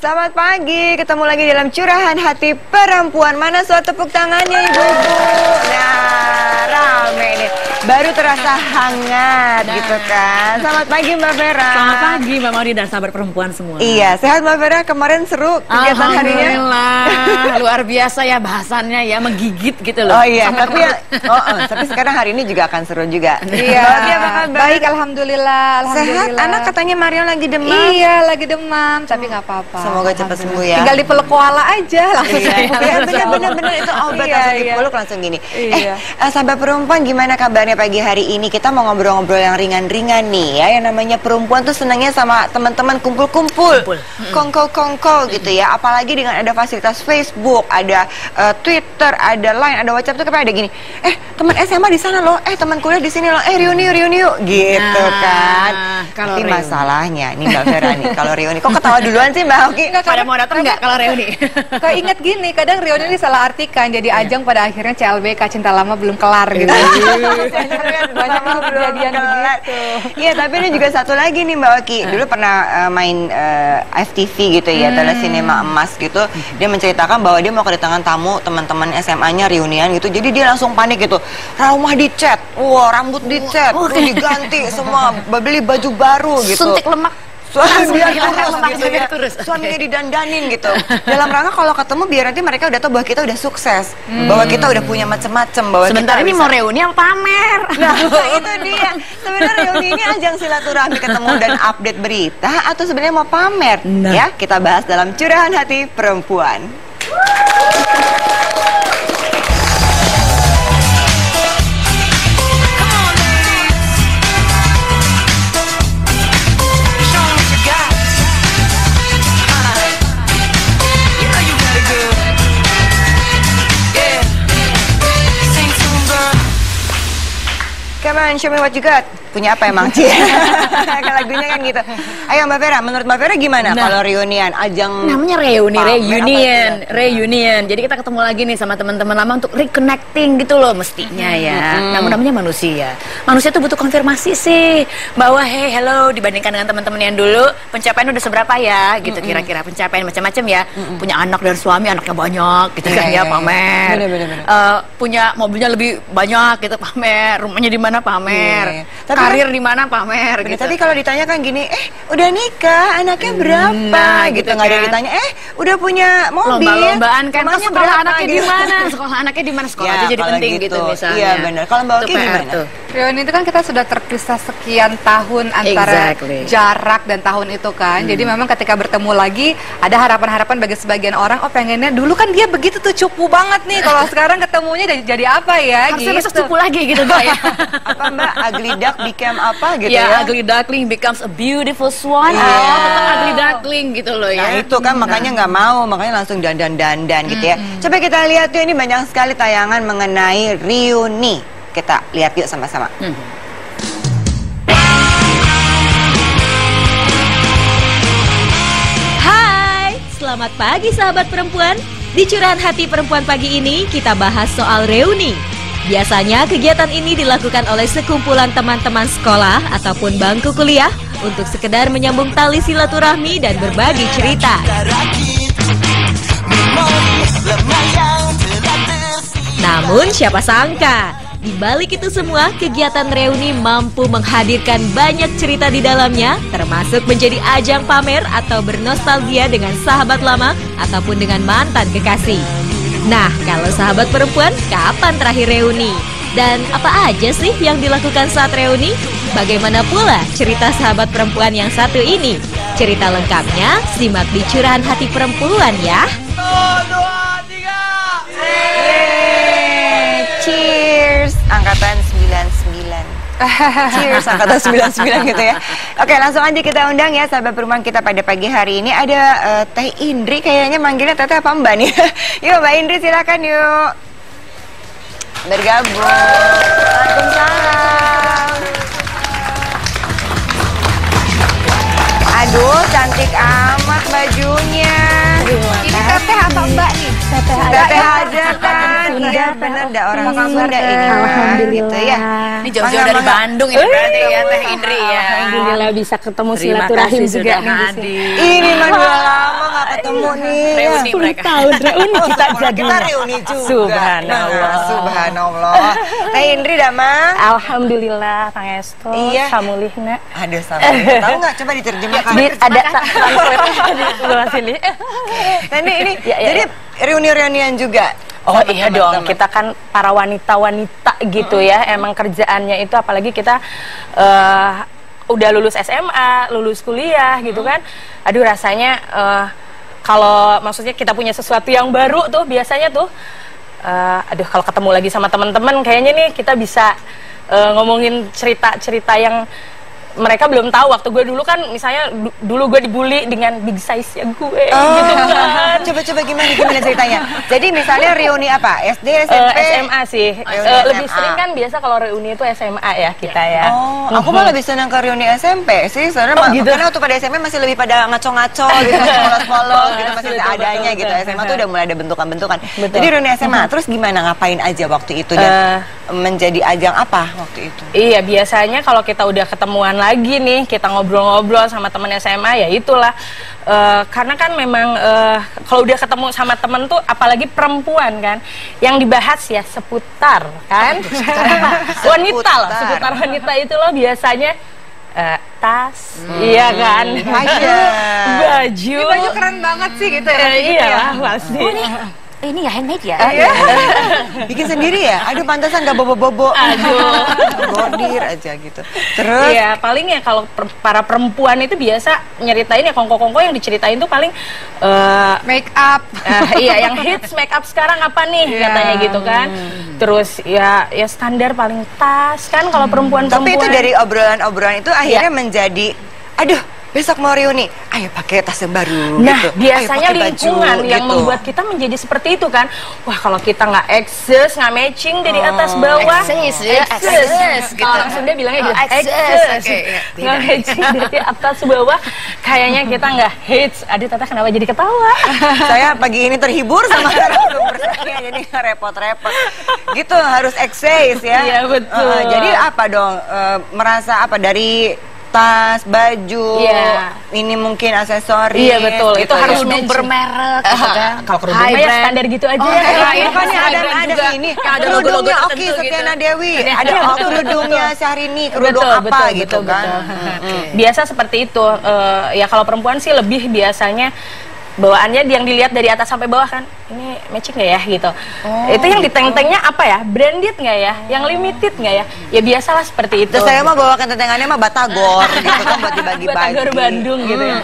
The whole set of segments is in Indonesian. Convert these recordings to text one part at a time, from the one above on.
Selamat pagi, ketemu lagi dalam Curahan Hati Perempuan. Mana suatu tepuk tangannya ibu-ibu. Nah, rame nih. Baru terasa hangat gitu kan. Selamat pagi Mbak Vera. Selamat pagi Mbak Maudi dan sahabat perempuan semua. Iya, sehat Mbak Vera. Kemarin seru kegiatan harinya. Alhamdulillah, luar biasa ya bahasannya ya, menggigit gitu loh. Oh iya, tapi ya, tapi sekarang hari ini juga akan seru juga. Iya. Apa kabar? Baik, alhamdulillah. Sehat, anak katanya Marion lagi demam. Iya, lagi demam, tapi nggak apa-apa. Semoga cepat sembuh ya. Tinggal dipeluk koala aja langsung. Iya, bener-bener itu obat langsung dipeluk langsung gini. Iya. Sahabat perempuan, gimana kabarnya pagi hari ini? Kita mau ngobrol-ngobrol yang ringan-ringan nih ya. Yang namanya perempuan tuh senangnya sama teman-teman kumpul-kumpul, kongko-kongko gitu ya. Apalagi dengan ada fasilitas Facebook, ada Twitter, ada Line, ada WhatsApp tuh kayak ada gini. Teman SMA di sana loh, teman kuliah di sini loh, reuni yuk gitu kan. Tapi masalahnya nih Mbak Vera nih, kalau reuni kok ketawa duluan sih Mbak Oki? Pada mau datang nggak kalau reuni? Kayak ingat gini, kadang reuni ini salah artikan jadi ajang pada akhirnya CLBK cinta lama belum kelar gitu. Banyak kejadian begitu. Iya, tapi ini juga satu lagi nih Mbak Oki. Dulu pernah main FTV gitu ya, Telesinema Emas gitu. Dia menceritakan bahwa dia mau kedatangan tamu teman-teman SMA-nya reunian gitu. Jadi dia langsung panik gitu. Rumah dicat, rambut dicat, diganti semua, beli baju baru gitu. Suntik lemak. Suaminya didandanin gitu. Dalam rangka kalau ketemu biar nanti mereka udah tahu bahwa kita udah sukses, bahwa kita udah punya macem-macem. Sebentar ini mau reuni apa pamer? Nah, itu dia. Sebenarnya reuni ini ajang silaturahmi, ketemu dan update berita, atau sebenarnya mau pamer? Ya, kita bahas dalam Curahan Hati Perempuan. Come on, show me what you got. Punya apa emang, Ci? Lagunya kan gitu. Ayo Mbak Vera, menurut Mbak Vera gimana kalau reunian? Ajang namanya reunion. Jadi kita ketemu lagi nih sama teman-teman lama untuk reconnecting gitu loh mestinya ya. Namun namanya manusia. Manusia tuh butuh konfirmasi sih bahwa hey, hello, dibandingkan dengan teman-teman yang dulu, pencapaian udah seberapa ya gitu kira-kira pencapaian macam-macam ya. Punya anak dan suami, anaknya banyak gitu kan ya, pamer. Punya mobilnya lebih banyak gitu, pamer. Rumahnya di mana, pamer. Karir di mana, pamer gitu. Tapi kalau ditanya kan gini, udah nikah, anaknya berapa gitu, nggak ada ditanya, udah punya mobil, lomba-lombaan kan, sekolah anaknya gitu. di mana, sekolah anaknya di mana, sekolah aja jadi penting gitu misalnya. Iya benar. Kalau Mbak Oki gimana? Reuni itu kan kita sudah terpisah sekian tahun antara jarak dan tahun itu kan. Jadi memang ketika bertemu lagi ada harapan-harapan bagi sebagian orang, pengennya dulu kan dia begitu tuh cupu banget nih, kalau sekarang ketemunya jadi apa ya? Harusnya besok cupu lagi gitu Mbak ya. Apa Mbak, ugly duck became apa gitu ya? Ugly duckling becomes a beautiful swan. Tetap ugly duckling gitu loh ya. Nah itu kan makanya nggak mau, makanya langsung dandan gitu ya. Coba kita lihat tuh, ini banyak sekali tayangan mengenai reuni. Kita lihat yuk sama-sama. Hai, selamat pagi sahabat perempuan. Di Curahan Hati Perempuan pagi ini kita bahas soal reuni. Biasanya kegiatan ini dilakukan oleh sekumpulan teman-teman sekolah ataupun bangku kuliah untuk sekedar menyambung tali silaturahmi dan berbagi cerita. Namun siapa sangka, di balik itu semua, kegiatan reuni mampu menghadirkan banyak cerita di dalamnya, termasuk menjadi ajang pamer atau bernostalgia dengan sahabat lama ataupun dengan mantan kekasih. Nah, kalau sahabat perempuan, kapan terakhir reuni? Dan apa aja sih yang dilakukan saat reuni? Bagaimana pula cerita sahabat perempuan yang satu ini? Cerita lengkapnya simak di Curahan Hati Perempuan ya. 1, 2, 3. Cheers, angkatan 99. Cheers, angkatan 99 gitu ya. Oke, langsung aja kita undang ya sahabat perempuan kita pada pagi hari ini. Ada Teh Indri, kayaknya manggilnya Teteh apa Mbak nih? Yuk Mbak Indri, silakan yuk bergabung. Waalaikumsalam. Aduh, cantik amat bajunya. Ini Teteh apa Mbak nih? Teteh aja kan. Iya bener, dah orang Sunda ini. Alhamdulillah gitu ya. Ini jauh-jauh dari Bandung ini berarti ya Teh Indri ya. Alhamdulillah bisa ketemu Terima silaturahim kasih juga sudah nih. hadir. Ini mah udah lama gak nih. Reuni mereka. tahun reuni kita jadi. Kita reuni juga. Subhanallah. Subhanallah. Teh Indri Damang. Alhamdulillah, Pangestu. Iya. Samulihna. Aduh, sama. Tahu nggak? Coba diterjemahkan. Ada translator di sebelah sini. Nah, ini Ya. jadi reuni-reunian juga. Oh sama iya teman-teman. dong, kita kan para wanita-wanita gitu ya. Emang kerjaannya itu apalagi kita udah lulus SMA, lulus kuliah gitu kan. Aduh rasanya kalau maksudnya kita punya sesuatu yang baru tuh biasanya tuh aduh kalau ketemu lagi sama teman-teman kayaknya nih kita bisa ngomongin cerita-cerita yang mereka belum tahu. Waktu gue dulu kan misalnya dulu gue dibully dengan big size ya gue gitu kan. Coba gimana ceritanya? Jadi misalnya reuni apa? SD, SMP? SMA sih. Reuni Lebih SMA. sering kan biasa kalau reuni itu SMA ya kita ya. Oh, aku malah lebih senang ke reuni SMP sih. Soalnya gitu. karena waktu pada SMP masih lebih pada ngaco-ngaco gitu, masih polos-polos gitu, masih seadanya gitu. SMA tuh udah mulai ada bentukan-bentukan. Betul. Jadi reuni SMA, terus gimana ngapain aja waktu itu dan menjadi ajang apa waktu itu? Iya, biasanya kalau kita udah ketemuan lagi nih, kita ngobrol-ngobrol sama temen SMA ya itulah. Karena kan memang kalau udah ketemu sama temen tuh apalagi perempuan kan, yang dibahas ya seputar kan wanita loh, seputar wanita itu loh biasanya tas, iya kan, baju. Ini baju keren banget sih gitu ya. Iyalah pasti. Ini ya handmade ya? Bikin sendiri ya? Aduh, pantasan gak bobo-bobo. Aduh. Bordir aja gitu. Terus? Iya, paling ya kalau para perempuan itu biasa nyeritain ya kongko-kongko yang diceritain tuh paling Make up. iya yang hits make up sekarang apa nih katanya gitu kan. Terus ya standar paling tas kan kalau perempuan-perempuan. Tapi itu dari obrolan-obrolan itu akhirnya menjadi, aduh, besok mau reuni, ayo pakai tas yang baru. Nah, gitu. biasanya Ayo pakai lingkungan baju, yang gitu. membuat kita menjadi seperti itu kan. Wah, kalau kita nggak eksis, nggak matching dari atas bawah. Eksis, ya, eksis, gitu. Kalau orang Sunda bilangnya gitu. eksis, oke, ya. Nggak matching dari atas bawah. Kayaknya kita nggak hits. Aduh, Tata kenapa jadi ketawa? Saya pagi ini terhibur sama narasumber saya, jadi nggak repot-repot. Gitu, harus eksis ya. Iya, betul. Jadi apa dong, merasa apa dari tas, baju, ini mungkin aksesoris. Iya, betul. Itu harus Kerudung bermerek gitu kan. Kalau kerudung mah ya standar gitu aja ya. Makanya ada ini, kerudungnya Oki Setiana Dewi, ada kerudungnya Syahrini, kerudung apa gitu kan. Biasa seperti itu. Ya kalau perempuan sih lebih biasanya bawaannya yang dilihat dari atas sampai bawah kan, ini matching nggak ya gitu. Itu yang di teng-tengnya apa ya, branded nggak ya, yang limited nggak ya, ya biasalah seperti itu. Terus saya mah bawakan tentengannya mah Batagor gitu kan buat dibagi-bagi. Batagor Bandung gitu ya.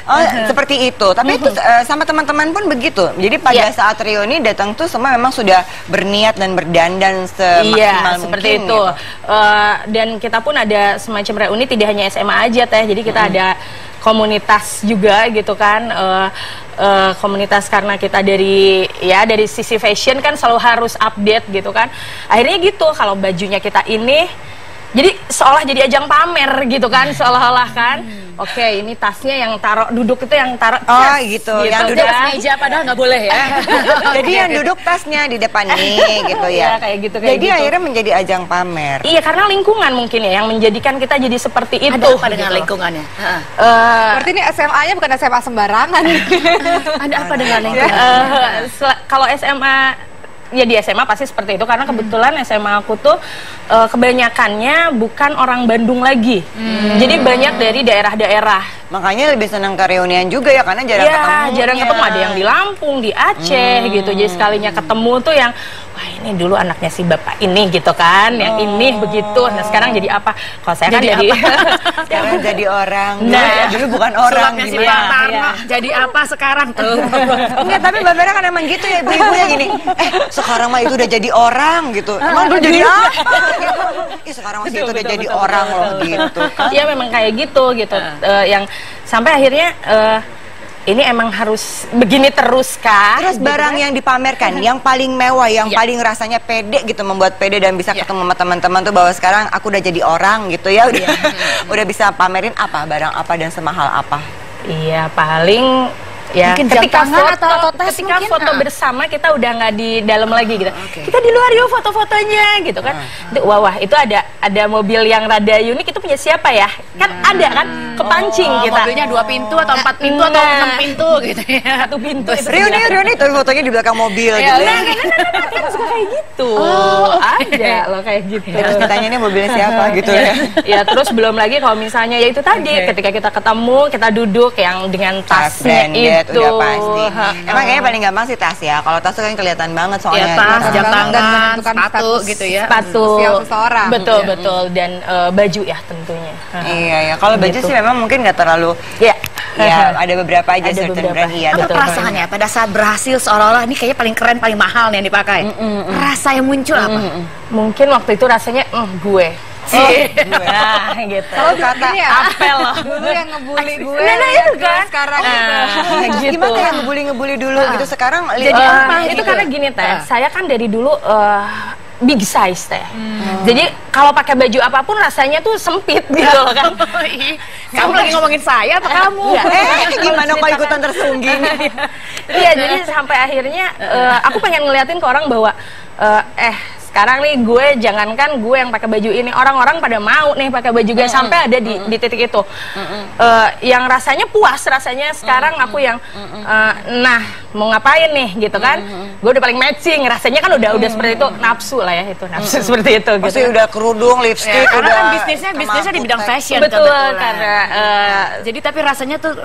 Oh, seperti itu. Tapi itu sama teman-teman pun begitu. Jadi pada saat reuni datang tuh semua memang sudah berniat dan berdandan semaksimal mungkin. Seperti itu. Dan kita pun ada semacam reuni tidak hanya SMA aja teh. Jadi kita ada komunitas juga gitu kan, komunitas karena kita dari sisi fashion kan selalu harus update gitu kan. Akhirnya gitu, kalau bajunya kita ini jadi seolah jadi ajang pamer gitu kan, seolah-olah kan. Oke, ini tasnya yang taruh duduk itu yang taruh gitu. Yang Duduk duduk meja padahal nggak boleh ya. Jadi yang duduk tasnya di depan nih gitu ya. Iya, kayak gitu. Jadi akhirnya menjadi ajang pamer. Iya, karena lingkungan mungkin ya yang menjadikan kita jadi seperti itu. Ada apa dengan gitu. lingkungannya? Berarti ini SMA-nya bukan SMA sembarangan. Ada apa dengan lingkungan? Kalau SMA ya di SMA pasti seperti itu karena kebetulan SMA aku tuh kebanyakannya bukan orang Bandung lagi. Jadi banyak dari daerah-daerah. Makanya lebih senang ke reunian juga ya karena jarang ketemu. Jarang ketemu, ada yang di Lampung, di Aceh gitu. Jadi sekalinya ketemu tuh yang wah ini dulu anaknya si bapak ini gitu kan, yang ini begitu. Nah, sekarang jadi apa? Kalau saya kan jadi Sekarang jadi orang. Dulu bukan orang Suratnya si gimana. Pak Tarno. Jadi apa sekarang tuh? Enggak, tapi Mbak Vera kan emang gitu ya, ibu-ibunya gini. Sekarang mah itu udah jadi orang gitu. Emang dulu jadi apa? Gitu. Sekarang masih itu udah jadi orang loh gitu kan. Iya memang kayak gitu. Yang sampai akhirnya ini emang harus begini terus kah? Terus barang yang dipamerkan, yang paling mewah, yang paling rasanya pede gitu, membuat pede dan bisa ketemu sama teman-teman tuh bahwa sekarang aku udah jadi orang gitu ya, udah bisa pamerin apa, barang apa dan semahal apa? Iya paling Ya, mungkin ketika jam tangan foto, atau tes ketika mungkin, foto bersama kita udah nggak di dalam lagi gitu. Okay. Kita di luar yuk foto-fotonya gitu kan. Itu, wah itu ada mobil yang rada unik, itu punya siapa ya? Kan ada kan kepancing kita. Mobilnya 2 pintu atau 4 pintu atau 6 pintu gitu ya. 1 pintu. Riuni tapi fotonya di belakang mobil gitu ya. Kita suka kayak gitu. Ada loh kayak gitu. Terus ditanya ini mobilnya siapa gitu ya. Ya terus belum lagi kalau misalnya ya itu tadi ketika kita ketemu kita duduk yang dengan tasnya itu udah pasti. Emang kayaknya paling gampang sih tas ya. Kalau tas tuh kan kelihatan banget soalnya. Ya, tas, jam tangan, dan menentukan sepatu status gitu ya. Sepatu. sosial seseorang. Betul dan baju ya tentunya. Iya ya. Kalau baju Gitu. sih memang mungkin nggak terlalu. Ya. Ya ada beberapa aja Ada certain beberapa. brand iya. Apa Betul. perasaannya pada saat berhasil seolah-olah ini kayaknya paling keren, paling mahal nih yang dipakai? Rasa yang muncul apa? Mungkin waktu itu rasanya gue. Nah, gitu. Kalau kata Apel loh. dulu yang ngebully gue, Nah, itu kan. sekarang Gitu. Gimana yang ngebully dulu gitu sekarang Jadi apa itu gitu? karena gini teh, saya kan dari dulu big size teh. Jadi kalau pakai baju apapun rasanya tuh sempit gitu loh kan. Kamu lagi ngomongin saya apa kamu? Gimana kok ikutan tersungging? Iya, jadi sampai akhirnya aku pengen ngeliatin ke orang bahwa sekarang nih gue jangankan gue yang pakai baju ini, orang-orang pada mau nih pakai baju gue sampai ada di titik itu. Yang rasanya puas, rasanya sekarang aku yang nah mau ngapain nih gitu kan. Gue udah paling matching, rasanya kan udah seperti itu, nafsu lah ya itu, nafsu seperti itu gitu. Pasti udah kerudung, lipstick, Karena udah kan bisnisnya di bidang fashion. Betul, kebetulan. karena Jadi tapi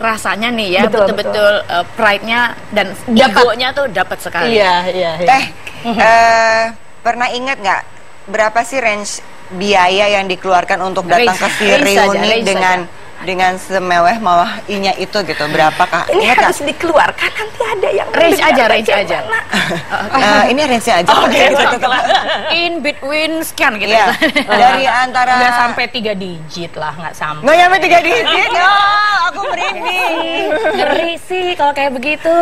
rasanya nih ya Betul, betul-betul pride-nya dan egonya tuh dapat sekali. iya. Teh, pernah ingat nggak berapa sih range biaya yang dikeluarkan untuk datang ke si Range saja, reuni range dengan semewah-mewahnya itu gitu? Berapakah? Ini Ingat nggak? harus dikeluarkan, nanti ada yang Range aja. Ini range-nya aja. Oke, In between sekian gitu. Iya. Dari antara nggak sampai 3 digit lah, nggak sampai. nggak nyampe 3 digit. Oh, aku merinding. Ngeri sih kalau kayak begitu.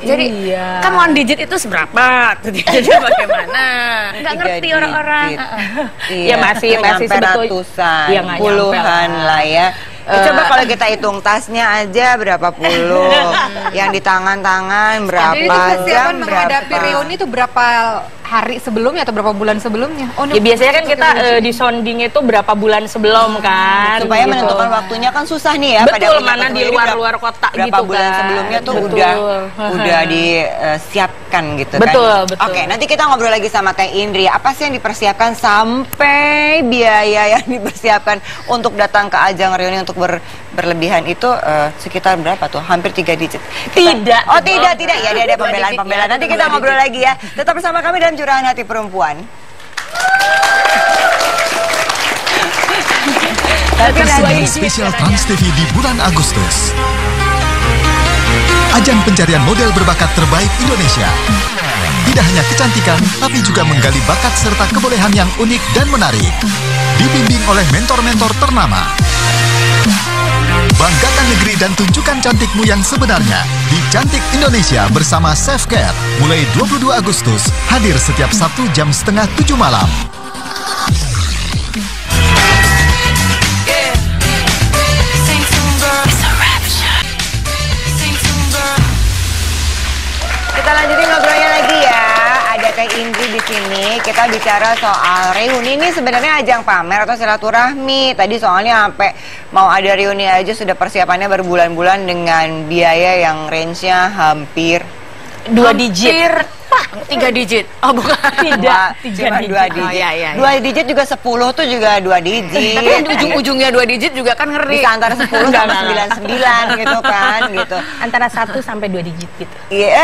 Jadi Iya. kan 1 digit itu seberapa? Jadi bagaimana? Nggak 3 ngerti digit. orang-orang. Ya, masih nyampe sebetulnya. ratusan, Ya, nggak puluhan nyampe lah ya. Coba kalau kita hitung tasnya aja berapa puluh, yang di tangan-tangan berapa Jadi persiapan jam menghadapi berapa. reuni itu berapa hari sebelumnya atau berapa bulan sebelumnya? Oh, Ya biasanya kan kita di sounding itu berapa bulan sebelum kan. Supaya gitu. menentukan waktunya kan susah nih ya. Betul, puncak mana di reuni luar-luar kota berapa gitu bulan kan. sebelumnya tuh Betul. udah disiapkan gitu Betul, kan. betul. Oke, nanti kita ngobrol lagi sama Teh Indri. Apa sih yang dipersiapkan sampai biaya yang dipersiapkan untuk datang ke ajang reuni untuk berlebihan itu sekitar berapa tuh? Hampir 3 digit. Tidak. Oh, tidak. Ya, dia ada pembelaan. Nanti kita ngobrol lagi ya. Tetap bersama kami dalam Curahan Hati Perempuan. Segmen spesial Trans TV di bulan Agustus. Ajang pencarian model berbakat terbaik Indonesia. Tidak hanya kecantikan, tapi juga menggali bakat serta kebolehan yang unik dan menarik. Dibimbing oleh mentor-mentor ternama. Banggakan negeri dan tunjukkan cantikmu yang sebenarnya di Cantik Indonesia bersama Self Care. Mulai 22 Agustus, hadir setiap Sabtu jam 6:30 malam. Kita lanjutin ngobrolnya lagi ya. Ada Teh Indri di sini. Kita bicara soal reuni ini sebenarnya ajang pamer atau silaturahmi. Tadi soalnya sampai mau ada reuni aja sudah persiapannya berbulan-bulan dengan biaya yang range-nya hampir 2 digit. 3 digit. Oh bukan. Tidak, cuma 2 digit. Oh, iya. 2 digit juga 10 tuh juga 2 digit. Tapi yang di ujung-ujungnya 2 digit juga kan ngeri. Bisa antara 10 sama 99 gitu kan gitu. Antara 1 sampai 2 digit gitu. Iya.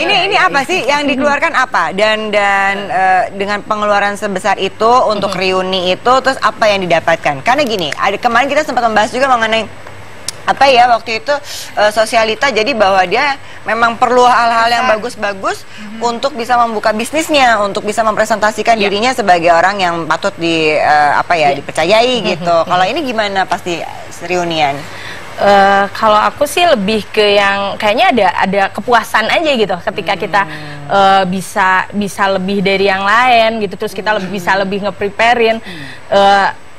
Ini apa sih yang dikeluarkan apa? Dan dengan pengeluaran sebesar itu untuk reuni itu terus apa yang didapatkan? Karena gini, kemarin kita sempat membahas juga mengenai apa ya waktu itu sosialita, jadi bahwa dia memang perlu hal-hal yang bagus-bagus untuk bisa membuka bisnisnya, untuk bisa mempresentasikan dirinya sebagai orang yang patut dipercayai gitu. Kalau ini gimana pasti reunian? Kalau aku sih lebih ke yang kayaknya ada kepuasan aja gitu ketika kita bisa lebih dari yang lain gitu, terus kita bisa lebih nge-preparein.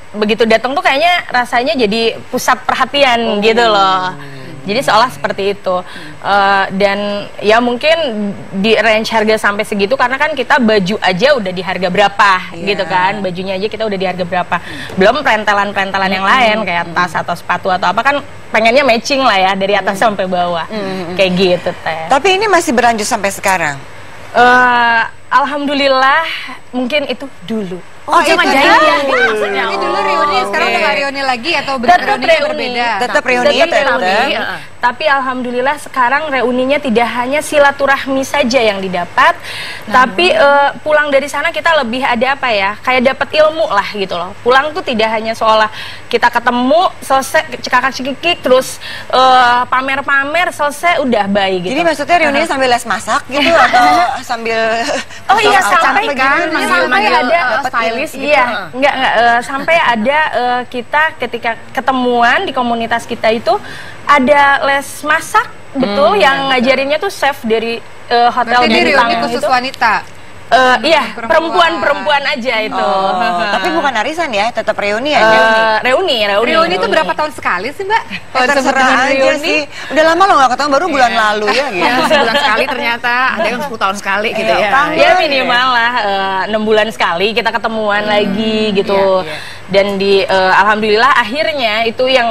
Begitu datang tuh kayaknya rasanya jadi pusat perhatian gitu loh. Jadi seolah seperti itu. Dan ya mungkin di range harga sampai segitu karena kan kita baju aja udah di harga berapa gitu kan. Bajunya aja kita udah di harga berapa. Belum perentelan-perentelan yang lain kayak tas atau sepatu atau apa, kan pengennya matching lah ya dari atas sampai bawah. Kayak gitu Teh. Tapi ini masih berlanjut sampai sekarang? Alhamdulillah mungkin itu dulu. Oh, itu jahiliah dulu. maksudnya. Ini dulu reuni, sekarang udah nggak reuni lagi atau Tetap reuninya reuni. berbeda? Tetap reuni, Tapi alhamdulillah sekarang reuninya tidak hanya silaturahmi saja yang didapat, tapi pulang dari sana kita lebih ada apa ya, kayak dapat ilmu lah gitu loh. Pulang tuh tidak hanya seolah kita ketemu, selesai cekakak-cekikik, terus pamer-pamer, selesai udah baik gitu. Jadi maksudnya reuninya sambil les masak gitu atau sambil sampai kan sampai ada stylist gitu. Iya, enggak sampai ada kita ketika ketemuan di komunitas kita itu ada les masak, betul, yang ngajarinnya tuh chef dari hotel Berarti bintang reuni khusus wanita? Iya, perempuan aja itu. Tapi bukan arisan ya, tetap reuni ya? Reuni Reuni itu berapa tahun sekali sih Mbak? Terserah aja sih. Udah lama loh nggak ketemu, baru bulan lalu ya gitu. Ya, sebulan sekali ternyata, ada yang 10 tahun sekali gitu ya. Ya minimal lah 6 bulan sekali kita ketemuan lagi gitu. Dan alhamdulillah akhirnya itu yang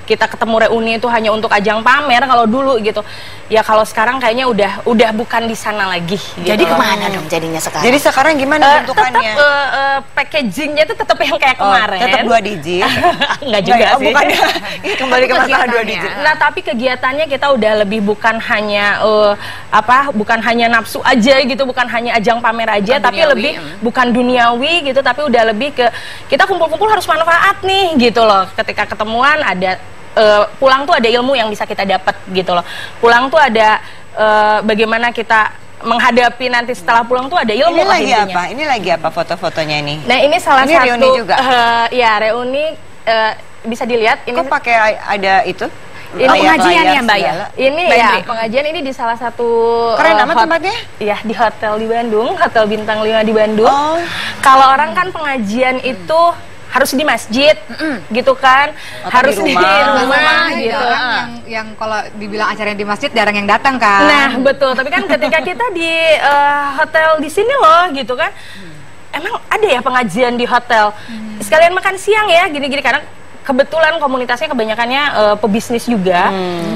kita ketemu reuni itu hanya untuk ajang pamer kalau dulu gitu. Ya kalau sekarang kayaknya udah bukan di sana lagi gitu. Jadi kemana dong jadinya sekarang? Jadi sekarang gimana bentukannya? Tetap packagingnya tuh tetap yang kayak kemarin. Tetap 2 digit. Enggak juga sih. Bukannya kembali ke masalah 2 digit. Nah, tapi kegiatannya kita udah lebih bukan hanya bukan hanya nafsu aja gitu, bukan hanya ajang pamer aja, tapi lebih bukan duniawi gitu, tapi udah lebih ke kita kumpul-kumpul harus manfaat nih gitu loh. Ketika ketemuan ada pulang tuh ada ilmu yang bisa kita dapat gitu loh. Pulang tuh ada bagaimana kita menghadapi nanti setelah pulang tuh ada ilmu. Ini lagi intinya. Apa? Ini lagi apa foto-fotonya ini? Nah, ini salah ini satu reuni juga. Ya, reuni bisa dilihat ini. Kok pakai ada itu? Ini pengajian ya Mbak ya? Ini Mbak ya, pengajian ini di salah satu keren amat tempatnya? Iya, di hotel di Bandung, Hotel Bintang 5 di Bandung. Kalau orang kan pengajian itu harus di masjid, gitu kan? Atau harus di rumah gitu. gitu. Yang kalau dibilang acaranya di masjid jarang yang datang kan? Nah, betul. Tapi kan ketika kita di hotel di sini loh, gitu kan? Emang ada ya pengajian di hotel? Sekalian makan siang ya, gini-gini. Karena kebetulan komunitasnya kebanyakannya pebisnis juga.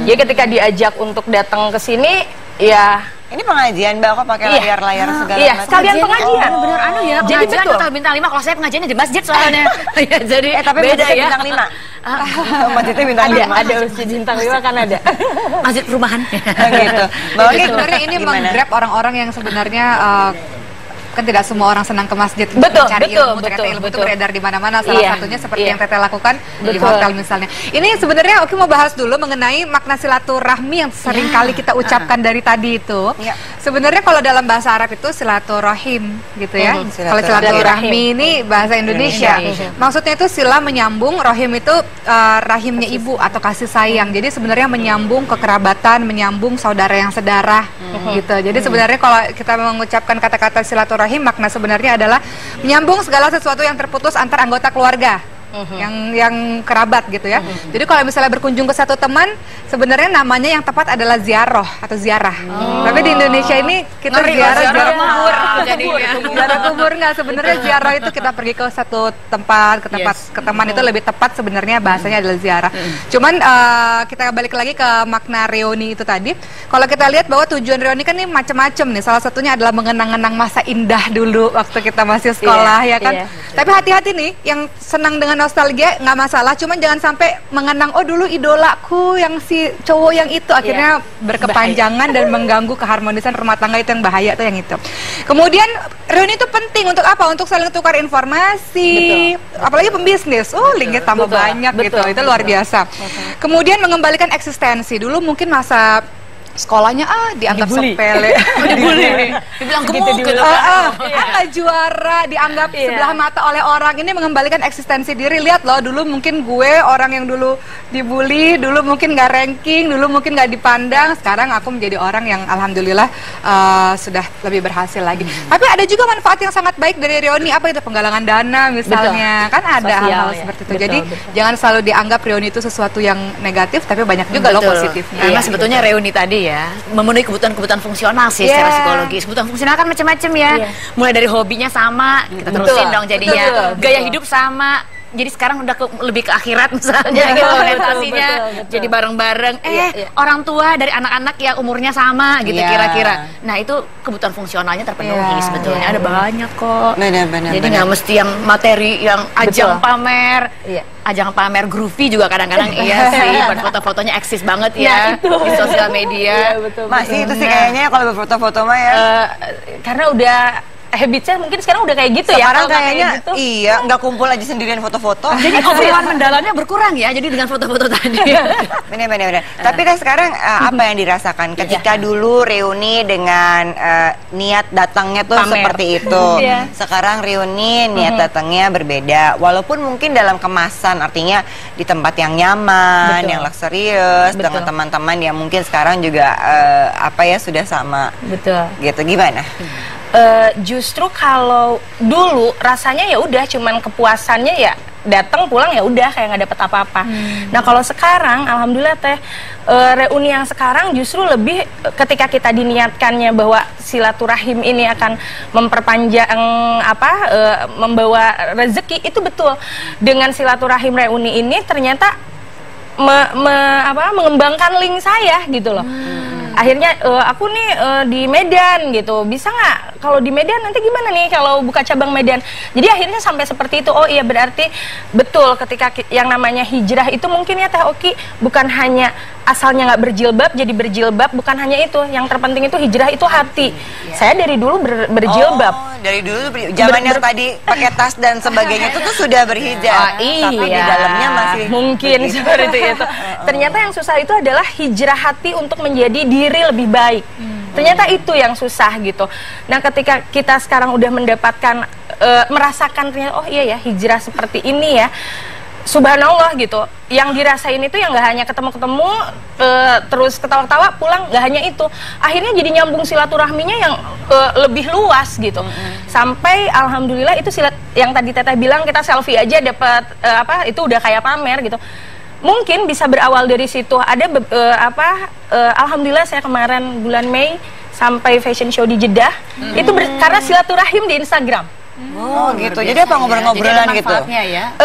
Jadi ketika diajak untuk datang ke sini, ya ini pengajian Mbak, kok pakai layar-layar segala iya, macam. sekalian pengajian. Bener anu ya, Jadi pengajian betul. Hotel Bintang 5, kalau saya pengajiannya di masjid soalnya. Ya, jadi Tapi beda ya. Bintang 5. Masjidnya Bintang 5. Ada masjid Bintang 5 kan ada. Masjid perumahan. Gitu. Mbak Oki, Sebenarnya ini menggrab orang-orang yang sebenarnya kan tidak semua orang senang ke masjid Betul, mencari betul, ilmu, ternyata betul, ilmu itu betul. beredar di mana-mana, salah satunya seperti yang Teteh lakukan di Betul. hotel misalnya. Ini sebenarnya Oki mau bahas dulu mengenai makna silaturahmi yang sering kali kita ucapkan dari tadi itu. Sebenarnya kalau dalam bahasa Arab itu silaturahim gitu ya. Kalau silaturahmi ini bahasa Indonesia. Maksudnya itu sila menyambung, rahim itu rahimnya ibu atau kasih sayang. Jadi sebenarnya menyambung kekerabatan, menyambung saudara yang sedarah gitu. Jadi sebenarnya kalau kita mengucapkan kata-kata silaturahim, makna sebenarnya adalah menyambung segala sesuatu yang terputus antar anggota keluarga. Yang kerabat gitu ya. Jadi kalau misalnya berkunjung ke satu teman, sebenarnya namanya yang tepat adalah ziarah atau ziarah. Tapi di Indonesia ini kita ziarah kubur. Ziarah kubur nggak, sebenarnya ziarah itu kita pergi ke satu tempat, ke teman itu lebih tepat sebenarnya bahasanya adalah ziarah. Cuman kita balik lagi ke makna reuni itu tadi. Kalau kita lihat bahwa tujuan reuni kan ini macam-macam nih. Salah satunya adalah mengenang-enang masa indah dulu waktu kita masih sekolah ya kan. Tapi hati-hati nih yang senang dengan nostalgia nggak masalah, cuman jangan sampai mengenang dulu idolaku yang si cowok yang itu, akhirnya berkepanjangan dan mengganggu keharmonisan rumah tangga. Itu yang bahaya tuh, yang itu. Kemudian reuni itu penting untuk apa? Untuk saling tukar informasi, apalagi pembisnis. Linknya tambah banyak gitu, itu luar biasa. Kemudian mengembalikan eksistensi. Dulu mungkin masa sekolahnya dianggap Dibully. sepele. Dibully. Dibilang gemuk gitu kan. Nggak juara, dianggap sebelah mata oleh orang. Ini mengembalikan eksistensi diri. Lihat loh, dulu mungkin gue orang yang dulu dibully, dulu mungkin nggak ranking, dulu mungkin nggak dipandang. Sekarang aku menjadi orang yang alhamdulillah sudah lebih berhasil lagi. Tapi ada juga manfaat yang sangat baik dari reuni. Apa itu? Penggalangan dana misalnya. Kan ada hal-hal seperti itu. Jadi jangan selalu dianggap reuni itu sesuatu yang negatif, tapi banyak juga loh positifnya. Karena sebetulnya reuni tadi ya memenuhi kebutuhan-kebutuhan fungsional sih secara psikologis. Kebutuhan fungsional kan macam-macam ya. Mulai dari hobinya sama, kita terusin dong jadinya. Gaya hidup sama. Jadi sekarang udah lebih ke akhirat misalnya gitu orientasinya. Jadi bareng-bareng orang tua dari anak-anak yang umurnya sama gitu kira-kira. Nah, itu kebutuhan fungsionalnya terpenuhi sebetulnya. Ada banyak kok. Jadi nggak mesti yang materi yang ajang pamer. Ajang pamer groovy juga kadang-kadang iya sih. Foto-fotonya eksis banget ya di sosial media. Masih itu sih kayaknya kalau berfoto-foto mah ya. Karena udah habitsnya mungkin sekarang udah kayak gitu sekarang ya. Kayaknya gitu. Iya, nggak kumpul aja sendirian foto-foto. Jadi obrolan mendalamnya berkurang ya. Jadi dengan foto-foto tadi. Benar. Tapi kan sekarang apa yang dirasakan ketika dulu reuni dengan niat datangnya tuh seperti itu. Sekarang reuni niat datangnya berbeda. Walaupun mungkin dalam kemasan, artinya di tempat yang nyaman, yang luxurious, dengan teman-teman yang mungkin sekarang juga sudah sama. Gitu gimana? Justru kalau dulu rasanya ya udah cuman kepuasannya ya datang pulang ya udah kayak nggak dapet apa-apa. Nah kalau sekarang alhamdulillah reuni yang sekarang justru lebih ketika kita diniatkannya bahwa silaturahim ini akan memperpanjang membawa rezeki, itu betul. Dengan silaturahim reuni ini ternyata mengembangkan link saya gitu loh. Akhirnya aku nih di Medan gitu, bisa nggak kalau di Medan nanti gimana nih kalau buka cabang Medan. Jadi akhirnya sampai seperti itu. Oh iya, berarti betul ketika yang namanya hijrah itu mungkin ya Teh Oki bukan hanya asalnya nggak berjilbab jadi berjilbab, bukan hanya itu. Yang terpenting itu hijrah itu hati. Saya dari dulu berjilbab. Dari dulu zaman yang tadi pakai tas dan sebagainya itu tuh sudah berhijab. Tapi di dalamnya masih mungkin seperti itu. Ternyata yang susah itu adalah hijrah hati untuk menjadi diri lebih baik. Ternyata itu yang susah gitu. Nah, ketika kita sekarang udah mendapatkan merasakan ternyata oh iya ya hijrah seperti ini ya. Subhanallah gitu. Yang dirasain itu yang nggak hanya ketemu-ketemu terus ketawa-ketawa pulang, nggak hanya itu. Akhirnya jadi nyambung silaturahminya yang lebih luas gitu. Sampai alhamdulillah itu yang tadi Teteh bilang kita selfie aja dapat itu udah kayak pamer gitu. Mungkin bisa berawal dari situ. Ada alhamdulillah saya kemarin bulan Mei sampai fashion show di Jeddah itu karena silaturahim di Instagram. Gitu. Jadi apa ngobrol-ngobrolan gitu? Ya?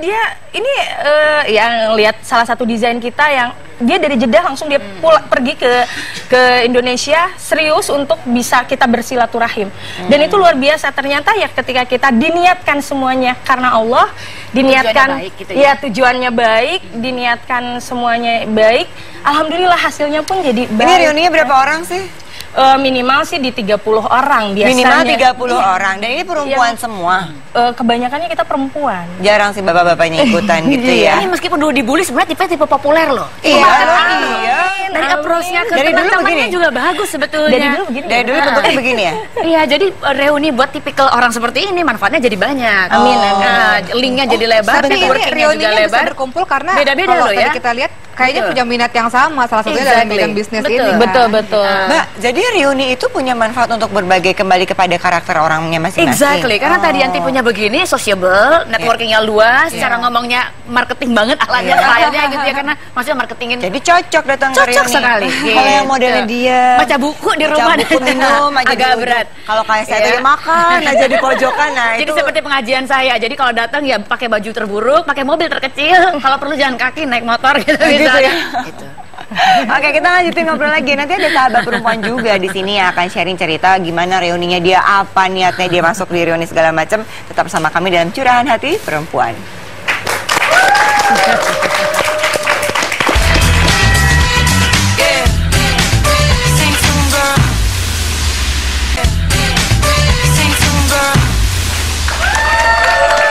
Dia ini yang lihat salah satu desain kita yang dia dari Jeddah langsung dia pergi ke Indonesia serius untuk bisa kita bersilaturahim. Dan itu luar biasa. Ternyata ya ketika kita diniatkan semuanya karena Allah, diniatkan tujuannya baik, gitu ya? Tujuannya baik, diniatkan semuanya baik. Alhamdulillah hasilnya pun jadi baik. Ini reuninya berapa orang sih? Minimal sih di 30 orang biasanya. Minimal 30 orang. Dan ini perempuan semua. Kebanyakannya kita perempuan. Jarang sih bapak-bapaknya ikutan gitu ya. Ini meskipun dulu dibully sebenarnya tipe populer loh. Iya. Dari approach-nya ke dari dulu begini juga bagus sebetulnya. Dari dulu bentuknya begini ya. Iya, jadi reuni buat tipikal orang seperti ini manfaatnya jadi banyak. Amin. Linknya jadi lebar, tapi ini reuninya juga lebar. bisa berkumpul karena beda-beda kalau loh ya. kita lihat kayaknya punya minat yang sama, salah satunya dalam bidang bisnis ini. Betul. Mbak, jadi reuni itu punya manfaat untuk berbagi kembali kepada karakter orangnya masing-masing. Exactly, karena tadi Yanti punya begini, sociable, networkingnya luas, cara ngomongnya marketing banget alatnya, slide-nya gitu ya, karena maksudnya marketingin. Jadi cocok datang ke reuni. Cocok sekali. Kalau yang modelnya dia baca buku di rumah, baca buku minum aja agak berat. Kalau kayak saya tuh ya makan aja di pojokan. Nah, jadi itu seperti pengajian saya. Jadi kalau datang ya pakai baju terburuk, pakai mobil terkecil. Kalau perlu jalan kaki, naik motor gitu misalnya. Gitu. Oke, kita lanjutin ngobrol lagi. Nanti ada sahabat perempuan juga di sini yang akan sharing cerita gimana reuninya dia, apa niatnya dia masuk di reuni segala macam. Tetap sama kami dalam Curahan Hati Perempuan.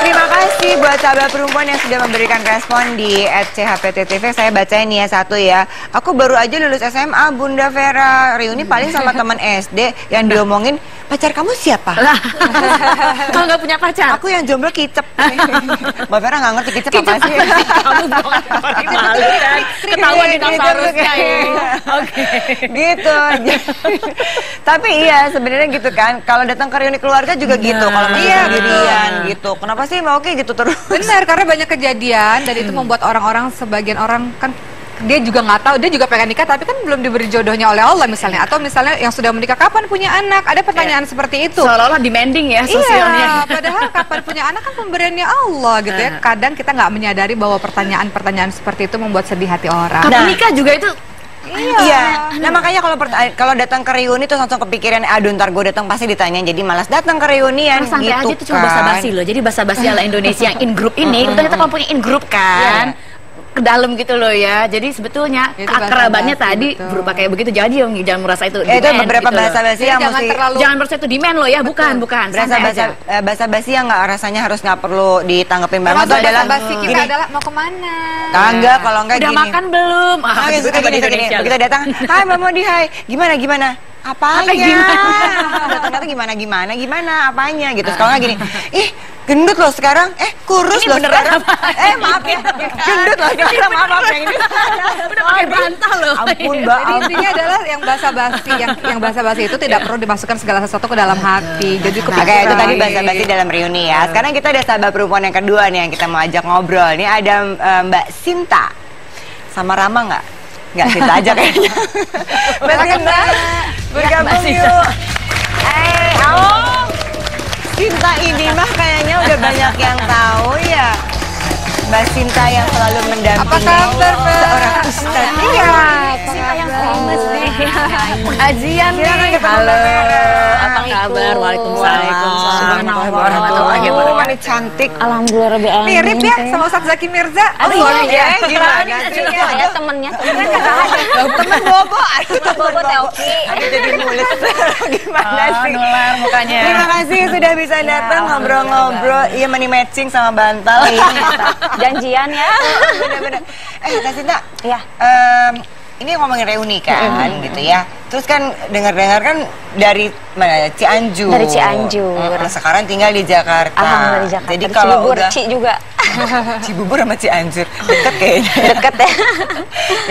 Terima kasih buat buat sahabat perempuan yang sudah memberikan respon di @chpttv, saya bacain ya satu ya. Aku baru aja lulus SMA, Bunda Vera. Reuni paling sama teman SD yang diomongin, pacar kamu siapa? Lah, kalau nggak punya pacar. Aku yang jomblo kicep. Mbak Vera nggak ngerti kicep apa sih? Kamu malu kan? Ketahuan dinosaurusnya ya. Oke. Gitu. Tapi iya sebenarnya gitu kan. Kalau datang ke reuni keluarga juga gitu. Kalau masih sendirian gitu. Kenapa sih mau kayak gitu terus? Benar, karena banyak kejadian dan itu membuat orang-orang, sebagian orang kan dia juga nggak tahu, dia juga pengen nikah tapi kan belum diberi jodohnya oleh Allah misalnya, atau misalnya yang sudah menikah kapan punya anak, ada pertanyaan seperti itu. Seolah-olah demanding ya sosialnya. Iya, padahal kapan punya anak kan pemberiannya Allah gitu ya. Kadang kita nggak menyadari bahwa pertanyaan-pertanyaan seperti itu membuat sedih hati orang. Kapan nikah juga itu. Iya. Nah makanya kalau datang ke reuni tuh langsung kepikiran, aduh ntar gue datang pasti ditanya, jadi malas datang ke reunian. Santai gitu aja itu cuma basa-basi loh. Jadi basa-basi ala Indonesia yang in group ini, kita kalau punya in group kan. Ke dalam gitu loh ya. Jadi sebetulnya keakrabannya tadi berupa kayak begitu. Jadi jangan merasa itu itu beberapa gitu bahasa basi yang jangan merasa itu demand loh ya, bukan. Bahasa basi yang rasanya harus nggak perlu ditanggepin banget. Itu adalah basi kita adalah mau kemana? Kagak, kalau enggak udah gini. makan belum? Kita datang, hai Mbak Modi, hai. Gimana? Apanya? Datang-datang gimana? Apanya gitu. Kalau nggak gini, ih gendut loh sekarang, kurus loh sekarang. Maaf ya, gendut loh sekarang, maaf yang ini. Udah pakai bantal loh. Ampun Mbak. Jadi intinya adalah yang basa-basi, yang basa-basi itu tidak perlu dimasukkan segala sesuatu ke dalam hati. Jadi kayak itu tadi basa-basi dalam reuni ya. Sekarang kita ada sahabat perempuan yang kedua nih yang kita mau ajak ngobrol. Ini ada Mbak Sinta sama Rama nggak? Nggak, Sinta aja kayaknya. Mbak Sinta, bergabung yuk. Sinta ini mah kayaknya udah banyak yang tahu ya. Mbak Sinta yang selalu mendampingi. Apa kabar, Mbak? Seorang ustaz. Iya, Sinta yang famous nih. Pengajian nih. Halo, apa kabar? Waalaikumsalam. Warahmatullahi wabarakatuh. Ini cantik. Alhamdulillah rabbil alamin. mirip ya sama Ustaz Zaki Mirza. Iya, gimana sih? Ya temennya. Temen Bobo. Bobo Teoki. Jadi mulut. Gimana sih? Nular mukanya. Terima kasih sudah bisa datang ngobrol-ngobrol. Iya, money matching sama bantal. Janjian ya. Bener-bener. Kak Sinta. Iya. Ini ngomongin reuni kan, gitu ya. Terus kan dengar-dengar kan dari mana? Cianjur. Dari Cianjur. Sekarang tinggal di Jakarta. Alhamdulillah di Jakarta. Jadi kalau udah Ci juga. Cibubur sama Cianjur deket kayaknya. Deket ya.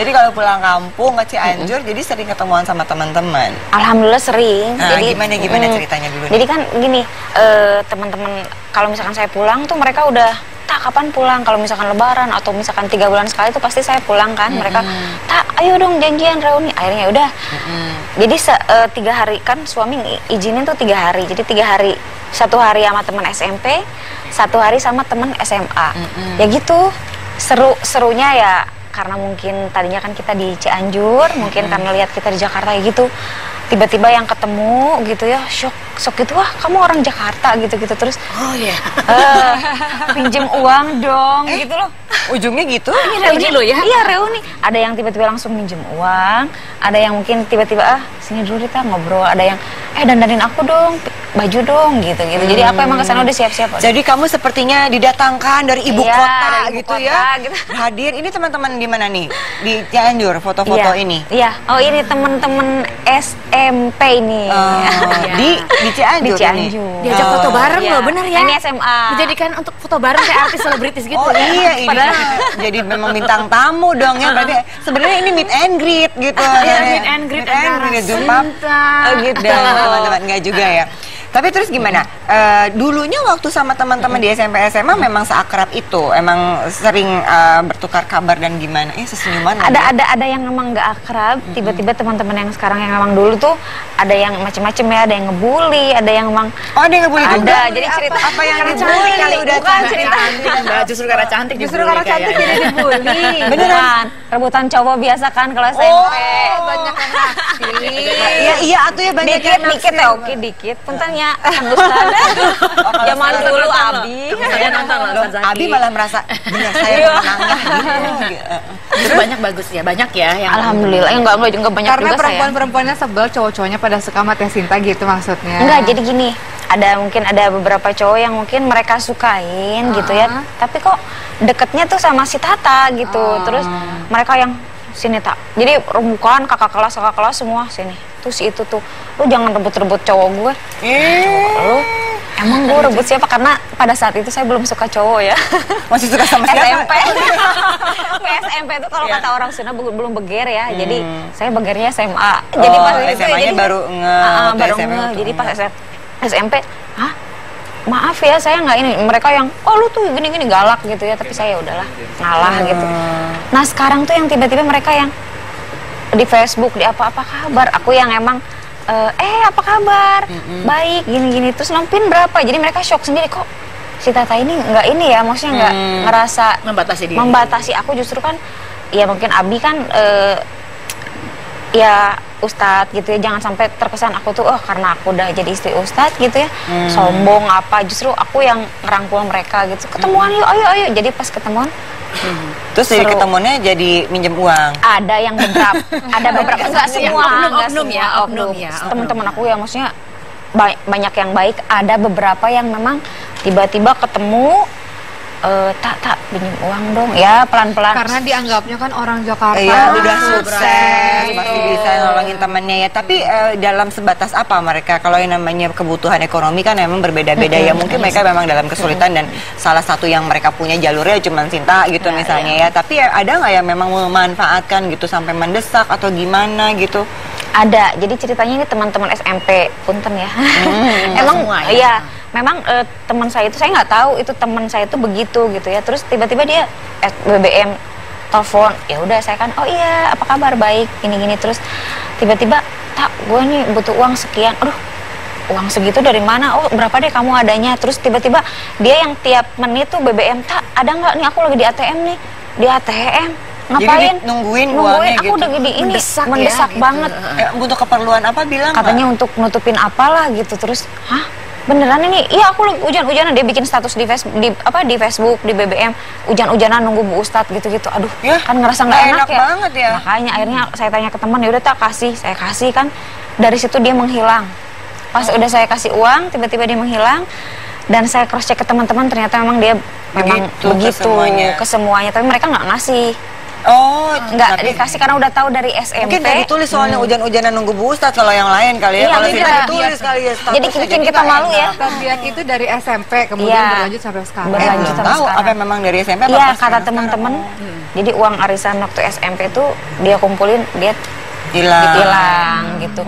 Jadi kalau pulang kampung ke Cianjur, jadi sering ketemuan sama teman-teman. Alhamdulillah sering. Nah, jadi gimana ceritanya dulu? Jadi kan gini, teman-teman kalau misalkan saya pulang tuh mereka udah tak kapan pulang, kalau misalkan lebaran atau misalkan 3 bulan sekali itu pasti saya pulang kan. Mereka tak ayo dong janjian reuni, akhirnya udah. Jadi 3 hari kan suami izinin tuh 3 hari, jadi 3 hari, 1 hari sama teman SMP, 1 hari sama teman SMA. Ya gitu, serunya ya karena mungkin tadinya kan kita di Cianjur, mungkin karena lihat kita di Jakarta ya gitu, tiba-tiba yang ketemu gitu ya, shock gitu, wah kamu orang Jakarta gitu-gitu, terus pinjem uang dong gitu loh. Ujungnya gitu? Ini reuni loh ya? Iya reuni. Ada yang tiba-tiba langsung minjem uang, ada yang mungkin tiba-tiba sini dulu kita ngobrol, ada yang dandanin aku dong, baju dong gitu-gitu. Jadi aku emang kesana udah siap-siap. Jadi kamu sepertinya didatangkan dari ibu kota dari ibu gitu kota, ya? Gitu. Hadir, ini teman-teman di mana nih? Di Cianjur, foto-foto ini? Iya, oh ini teman-teman SMP ini. Di Cianjur. Di Cianjur. Diajak foto bareng loh, bener ya? Ini SMA. Dijadikan untuk foto bareng kayak artis selebritis gitu. Oh iya, ini Padahal jadi memang bintang tamu dong ya. Berarti sebenarnya ini meet and greet gitu. Iya, meet and greet antara jumpa gitu. Teman-teman enggak juga ya. Tapi terus gimana? Dulunya waktu sama teman-teman di SMP SMA memang seakrab itu, emang sering bertukar kabar dan gimana? Sesenyuman. Ada yang emang nggak akrab. Tiba-tiba teman-teman yang sekarang yang emang dulu tuh ada yang macem-macem ya, ada yang ngebully, ada yang emang. Oh, ada yang ngebully juga. Ada. Jadi cerita apa yang dibully kali udah bukan cerita. Justru karena cantik. Justru karena cantik jadi dibully. Beneran. Rebutan cowok biasa kan kalau SMP. Banyak yang naksir. Iya, atuh ya banyak yang Dikit ya oke dikit. Puntennya Ustaz. Zaman dulu Abi. Saya nonton loh Ustaz Zaki. Abi malah merasa benar saya menangnya gitu. Terus banyak bagus ya, banyak ya yang Alhamdulillah. Enggak banyak Karena juga saya. perempuan-perempuannya sebel, cowok-cowoknya pada suka sama Teh Sinta gitu maksudnya. Enggak, jadi gini, mungkin ada beberapa cowok yang mungkin mereka sukain gitu ya, tapi kok deketnya tuh sama si Tata gitu. Terus mereka yang sini tak, jadi remukan kakak kelas semua sini. Terus itu tuh, lu jangan rebut-rebut cowok gue. Lu emang gue rebut siapa? Karena pada saat itu saya belum suka cowok ya. Masih suka sama siapa? SMP. SMP itu kalau kata orang Sunda belum beger ya. Jadi saya begernya SMA. Jadi pas itu SMA-nya baru Jadi pas SMP, maaf ya saya nggak ini. Mereka yang, oh lu tuh gini-gini galak gitu ya. Tapi saya udahlah ngalah gitu. Nah sekarang tuh yang tiba-tiba mereka yang di Facebook, di apa kabar. Aku yang emang apa kabar? Baik, gini-gini. Terus nompin berapa? Jadi mereka shock sendiri, kok si Tata ini nggak ini ya, maksudnya nggak ngerasa membatasi aku. Justru kan ya mungkin Abi kan ya Ustadz gitu ya, jangan sampai terkesan aku tuh karena aku udah jadi istri Ustadz gitu ya, sombong apa. Justru aku yang ngerangkul mereka gitu, ketemuan yuk, ayo. Jadi pas ketemuan terus jadi ketemuannya jadi minjem uang. Ada yang beberapa enggak semua, oknum ya. Teman-teman aku ya maksudnya banyak yang baik, ada beberapa yang memang tiba-tiba ketemu tak pinjam uang dong ya, pelan-pelan. Karena dianggapnya kan orang Jakarta. Iya, udah sukses, masih bisa nolongin temannya ya. Tapi dalam sebatas apa mereka? Kalau yang namanya kebutuhan ekonomi kan memang berbeda-beda ya. Mungkin mereka memang dalam kesulitan dan salah satu yang mereka punya jalurnya cuma cinta gitu misalnya ya. Tapi ada nggak yang memang memanfaatkan gitu sampai mendesak atau gimana gitu? Ada. Jadi ceritanya ini teman-teman SMP Punten ya. Emang iya. Memang teman saya itu, saya nggak tahu itu teman saya itu begitu gitu ya. Terus tiba-tiba dia BBM telepon, ya udah saya kan, oh iya apa kabar, baik, gini-gini. Terus tiba-tiba, tak gue nih butuh uang sekian. Aduh, uang segitu dari mana? Oh berapa deh kamu adanya? Terus tiba-tiba dia yang tiap menit tuh BBM, tak ada nggak nih, aku lagi di ATM nih, di ATM. Ngapain? Jadi nungguin uangnya aku gitu. Udah gini, ini mendesak ya, banget. Gitu. Untuk keperluan apa bilang? Katanya untuk nutupin apalah gitu. Terus, beneran ini? Iya, aku hujan-hujanan. Dia bikin status di Facebook, di BBM, hujan-hujanan nunggu Bu Ustadz gitu-gitu. Aduh, ya, kan ngerasa nggak enak ya. Banget ya. Makanya akhirnya saya tanya ke teman, ya udah tak kasih, saya kasih kan. Dari situ dia menghilang. Pas udah saya kasih uang, tiba-tiba dia menghilang. Dan saya cross check ke teman-teman, ternyata memang dia memang begitu ke semuanya. Tapi mereka nggak ngasih. Oh, nggak dikasih karena udah tahu dari SMP. Mungkin nggak ditulis soalnya hujan-hujanan nunggu Bu Ustadz, kalau yang lain kali ya. Iya, kalau tidak ditulis kali ya. Jadi bikin kita malu ya. Lihat itu dari SMP kemudian berlanjut sampai sekarang. Berlanjut sampai tahu sekarang. apa memang dari SMP apa? Iya, kata teman-teman. Jadi uang arisan waktu SMP itu dia kumpulin, dia hilang gitu.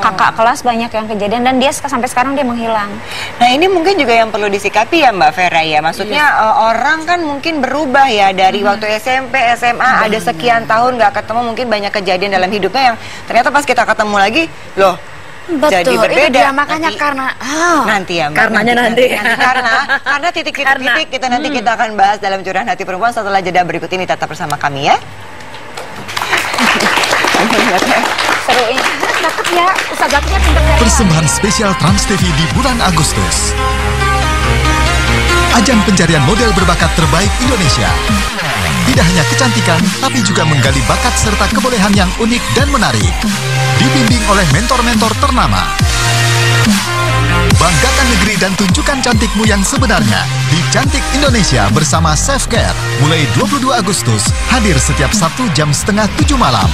Kakak kelas banyak yang kejadian dan dia sampai sekarang dia menghilang. Nah ini mungkin juga yang perlu disikapi ya Mbak Vera ya. Maksudnya orang kan mungkin berubah ya dari waktu SMP, SMA ada sekian tahun nggak ketemu, mungkin banyak kejadian dalam hidupnya yang ternyata pas kita ketemu lagi loh. Betul, jadi berbeda. Itu dia, makanya nanti, karena nanti ya Mbak. Karenanya nanti. Karena titik-titik kita nanti kita akan bahas dalam Curahan Hati Perempuan setelah jeda berikut ini. Tetap bersama kami ya. Seru ini. Dapat ya, Ustazatnya pinter. Persembahan spesial Trans TV di bulan Agustus. Ajang pencarian model berbakat terbaik Indonesia. Tidak hanya kecantikan, tapi juga menggali bakat serta kebolehan yang unik dan menarik. Dibimbing oleh mentor-mentor ternama. Banggakan negeri dan tunjukkan cantikmu yang sebenarnya di Cantik Indonesia bersama Selfcare. Mulai 22 Agustus, hadir setiap Sabtu jam 6:30 malam.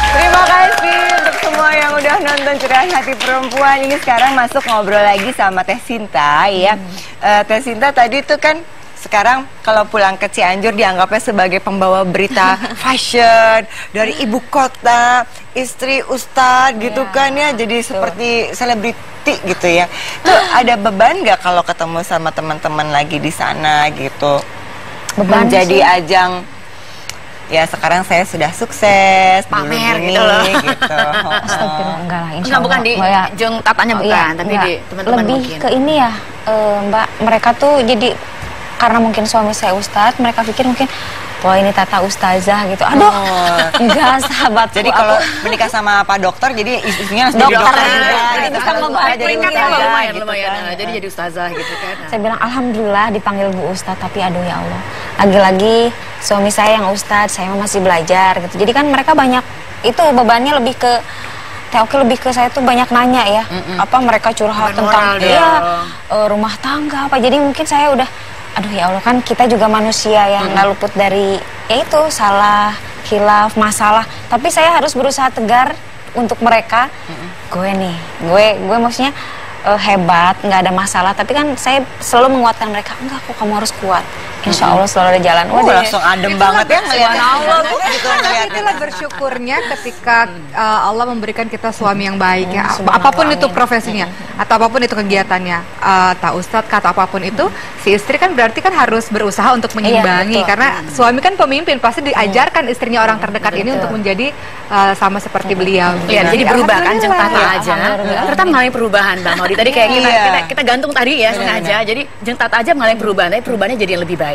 Terima kasih untuk semua yang udah nonton Curahan Hati Perempuan. Ini sekarang masuk ngobrol lagi sama Teh Sinta ya. Teh Sinta tadi tuh kan sekarang kalau pulang ke Cianjur dianggapnya sebagai pembawa berita fashion dari ibu kota, istri Ustadz gitu kan ya, jadi seperti selebriti gitu ya. Tuh ada beban nggak kalau ketemu sama teman-teman lagi di sana gitu? Beban menjadi ajang. Ya sekarang saya sudah sukses, pamer gini, gitu loh. Gitu. Astagfirullah, enggak lah, insya Enggak, bukan di Jeng Tatanya bukan, tapi enggak. di teman-teman lebih mungkin. ke ini ya, Mbak, mereka tuh jadi karena mungkin suami saya Ustadz, mereka pikir mungkin wah ini Tata Ustazah gitu. Aduh, enggak sahabat. Jadi kalau menikah sama Pak Dokter, jadi istrinya harus jadi dokter juga. Jadi bisa ngebantu. Jadi Lumayan. Jadi jadi ustazah gitu kan. Saya bilang alhamdulillah dipanggil Bu Ustadz, tapi aduh ya Allah. Lagi-lagi suami saya yang Ustadz, saya masih belajar gitu. Jadi kan mereka banyak itu bebannya lebih ke Oke lebih ke saya tuh banyak nanya ya. Apa mereka curhat tentang rumah tangga apa. Jadi mungkin saya udah aduh ya Allah, kan kita juga manusia ya, nggak luput dari ya itu salah, khilaf, masalah. Tapi saya harus berusaha tegar untuk mereka. Gue maksudnya hebat, nggak ada masalah. Tapi kan saya selalu menguatkan mereka, enggak kok, kamu harus kuat. Insya Allah selalu ada jalan. Langsung adem banget ya ngeliatnya. Itulah bersyukurnya ketika Allah memberikan kita suami yang baik ya. Apapun itu profesinya atau apapun itu kegiatannya, tak ustadz atau apapun itu, si istri kan berarti kan harus berusaha untuk menyimbangi. Karena suami kan pemimpin, pasti diajarkan istrinya orang terdekat ini untuk menjadi sama seperti beliau. Iya, jadi berubah kan Jeng Tata aja. Ternyata mengalami perubahan Bang Maudi. Tadi kayak kita gantung tadi ya sengaja. Jadi Jeng Tata aja mengalami perubahan, tapi perubahannya jadi yang lebih baik.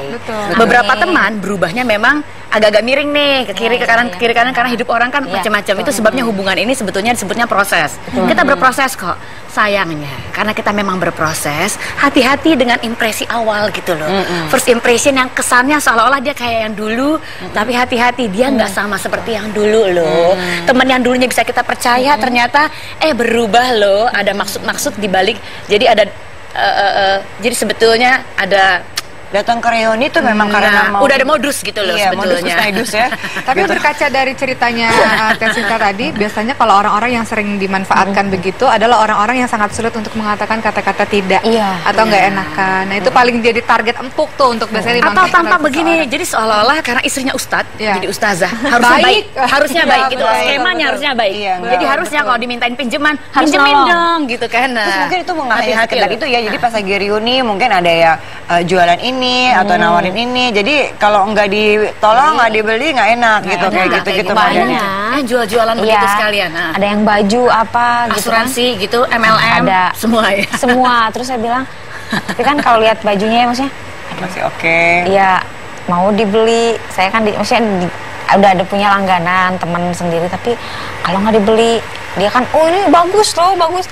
Beberapa teman berubahnya memang agak-agak miring nih ke kiri ke kanan karena hidup orang kan macam-macam. Itu sebabnya hubungan ini sebetulnya disebutnya proses. Kita berproses kok. Sayangnya karena kita memang berproses, hati-hati dengan impresi awal gitu loh. First impression yang kesannya seolah-olah dia kayak yang dulu, tapi hati-hati dia nggak sama seperti yang dulu loh. Teman yang dulunya bisa kita percaya ternyata berubah loh. Ada maksud-maksud di balik. Jadi ada jadi sebetulnya ada datang ke reuni itu memang karena udah ada modus gitu loh sebetulnya. Modus ya. Tapi berkaca dari ceritanya Teh Sinta tadi, biasanya kalau orang-orang yang sering dimanfaatkan begitu adalah orang-orang yang sangat sulit untuk mengatakan kata-kata tidak atau nggak enakan. Nah itu paling jadi target empuk tuh untuk biasanya atau tampak begini. Jadi seolah-olah karena istrinya ustadz jadi ustazah harusnya baik, harusnya baik gitu. Skemanya harusnya baik. Jadi harusnya kalau dimintain pinjaman, pinjemin dong gitu kan. Terus mungkin itu nggak hanya sekedar itu ya. Jadi pas lagi reuni mungkin ada ya jualan ini atau nawarin ini, jadi kalau nggak ditolong nggak dibeli nggak enak gitu kayak gitu modelnya. Jual-jualan begitu sekalian. Ada yang baju apa gitu, asuransi gitu, MLM, ada semua ya. Semua. Terus saya bilang, tapi kan kalau lihat bajunya maksudnya, masih oke. Iya mau dibeli, saya kan maksudnya udah ada punya langganan teman sendiri, tapi kalau nggak dibeli dia kan, oh ini bagus loh, bagus.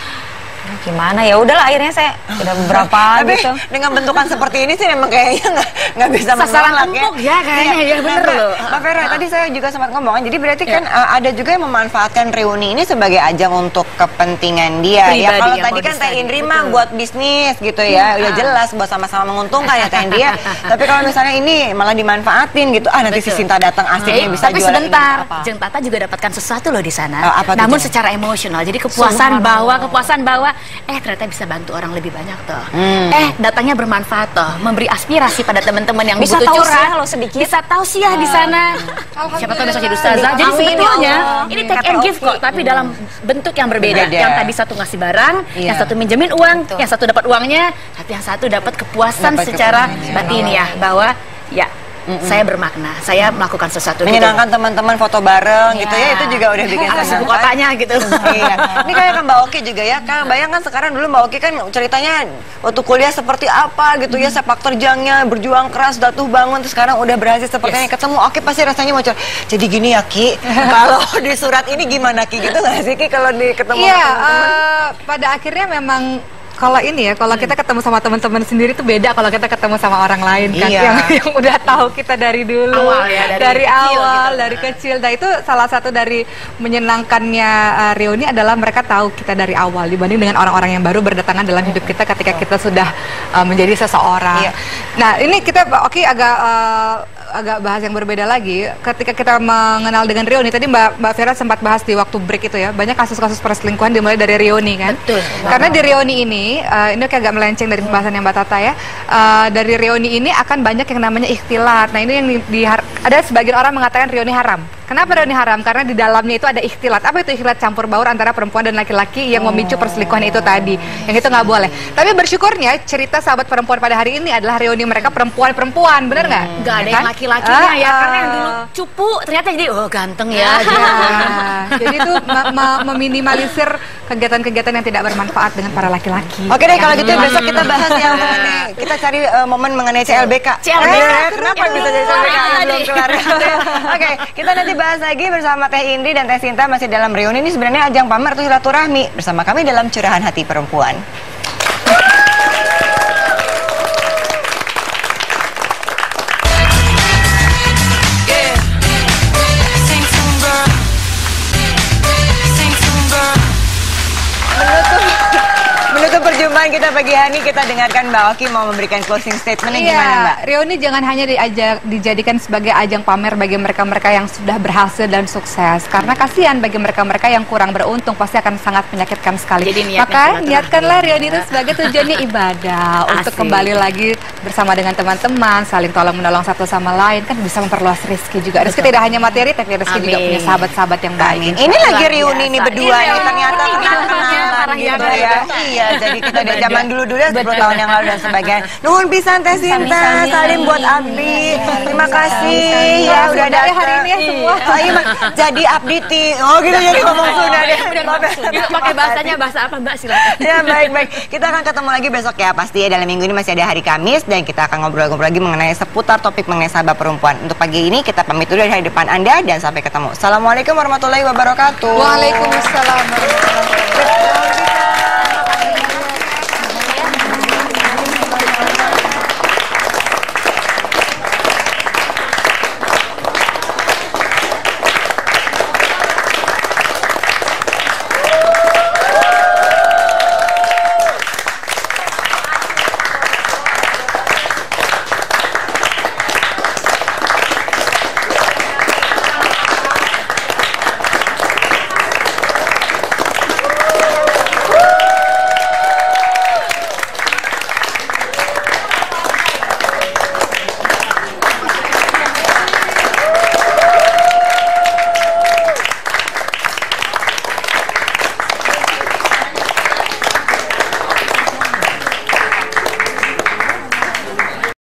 Gimana ya udahlah akhirnya saya udah beberapa tapi gitu. Dengan bentukan seperti ini sih memang kayaknya nggak bisa sasaran empuk ya kayaknya ya bener loh. Mbak Vera tadi saya juga sempat ngomong, jadi berarti kan ada juga yang memanfaatkan reuni ini sebagai ajang untuk kepentingan dia. Ya kalau tadi kan Teh Indri mah buat bisnis gitu ya, udah jelas buat sama-sama menguntungkan ya Teh Indri ya. Tapi kalau misalnya ini malah dimanfaatin gitu, nanti si Sinta datang asiknya bisa tapi jualan sebentar, ini, Jeng Tata juga dapatkan sesuatu loh di sana. Namun secara emosional, jadi kepuasan bahwa ternyata bisa bantu orang lebih banyak toh. Datangnya bermanfaat toh, memberi aspirasi pada teman-teman yang bisa butuh tahu curhat, kalau sedikit, bisa tahu sih ya di sana. Siapa tahu besok jadi ustazah. Jadi sebetulnya ini take and give kok, tapi dalam bentuk yang berbeda. Yang tadi satu ngasih barang, yang satu minjemin uang, yang satu dapat uangnya, tapi yang satu dapat kepuasan secara batin ya, bahwa ya saya bermakna, saya melakukan sesuatu menyenangkan gitu. Teman-teman foto bareng gitu ya, itu juga udah bikin senang kotanya gitu. Iya. Ini kayak kan Mbak Oki juga ya, kan bayangkan sekarang dulu Mbak Oki kan ceritanya waktu kuliah seperti apa gitu ya, sepak terjangnya berjuang keras, jatuh bangun, terus sekarang udah berhasil seperti ini, ketemu Oki pasti rasanya mau jadi gini ya Ki, kalau di surat ini gimana Ki gitu nggak sih Ki kalau di ketemu teman-teman? Pada akhirnya memang kalau ini ya, kalau kita ketemu sama teman-teman sendiri tuh beda kalau kita ketemu sama orang lain kan, yang udah tahu kita dari dulu, dari awal, dari kecil. Nah itu salah satu dari menyenangkannya reuni adalah mereka tahu kita dari awal dibanding dengan orang-orang yang baru berdatangan dalam hidup kita ketika kita sudah menjadi seseorang. Nah ini kita agak bahas yang berbeda lagi. Ketika kita mengenal dengan reuni, tadi Mbak Vera sempat bahas di waktu break itu ya, banyak kasus-kasus perselingkuhan dimulai dari reuni kan. Betul. Karena di reuni ini agak melenceng dari pembahasan yang Mbak Tata ya. Dari reuni ini akan banyak yang namanya ikhtilat. Nah ini yang ada sebagian orang mengatakan reuni haram. Kenapa reuni haram? Karena di dalamnya itu ada ikhtilat. Apa itu ikhtilat? Campur baur antara perempuan dan laki-laki yang memicu perselingkuhan itu tadi. Yang itu nggak boleh. Tapi bersyukurnya cerita sahabat perempuan pada hari ini adalah reuni mereka perempuan-perempuan, bener nggak? Nggak ada yang laki-lakinya ya, karena yang dulu cupu ternyata jadi ganteng ya. Jadi itu meminimalisir kegiatan-kegiatan yang tidak bermanfaat dengan para laki-laki. Oke deh, kalau gitu besok kita bahas yang mengenai, kita cari momen mengenai CLBK. Kenapa bisa jadi CLBK? Belum kelar. Oke, kita nanti bahas lagi bersama Teh Indri dan Teh Sinta masih dalam reuni. Ini sebenarnya ajang pamer atau silaturahmi bersama kami dalam Curahan Hati Perempuan. Menutup perjumpaan kita pagi hari ini, kita dengarkan Mbak Oki mau memberikan closing statement gimana Mbak? Reuni jangan hanya dijadikan sebagai ajang pamer bagi mereka-mereka yang sudah berhasil dan sukses. Karena kasihan bagi mereka-mereka yang kurang beruntung, pasti akan sangat menyakitkan sekali. Maka niatkanlah reuni itu sebagai tujuannya ibadah. Untuk kembali lagi bersama dengan teman-teman, saling tolong menolong satu sama lain, kan bisa memperluas rezeki juga. Rezeki tidak hanya materi, tapi rezeki juga punya sahabat-sahabat yang baik. Ini lagi reuni nih berdua nih, ternyata kenal-kenalan gitu ya. Iya, jadi kita dari zaman dulu-dulu 10 tahun yang lalu dan sebagainya. Nuhun pisan Teh Sinta, salim buat Abdi. Terima kasih ya udah datang hari ini ya semua. Jadi Abdi gitu jadi ngomong Sunda deh. Pakai bahasanya bahasa apa Mbak, silakan. Ya baik-baik. Kita akan ketemu lagi besok ya pasti ya, dalam minggu ini masih ada hari Kamis dan kita akan ngobrol-ngobrol lagi mengenai seputar topik mengenai sahabat perempuan. Untuk pagi ini kita pamit dulu dari depan Anda dan sampai ketemu. Assalamualaikum warahmatullahi wabarakatuh. Waalaikumsalam warahmatullahi wabarakatuh.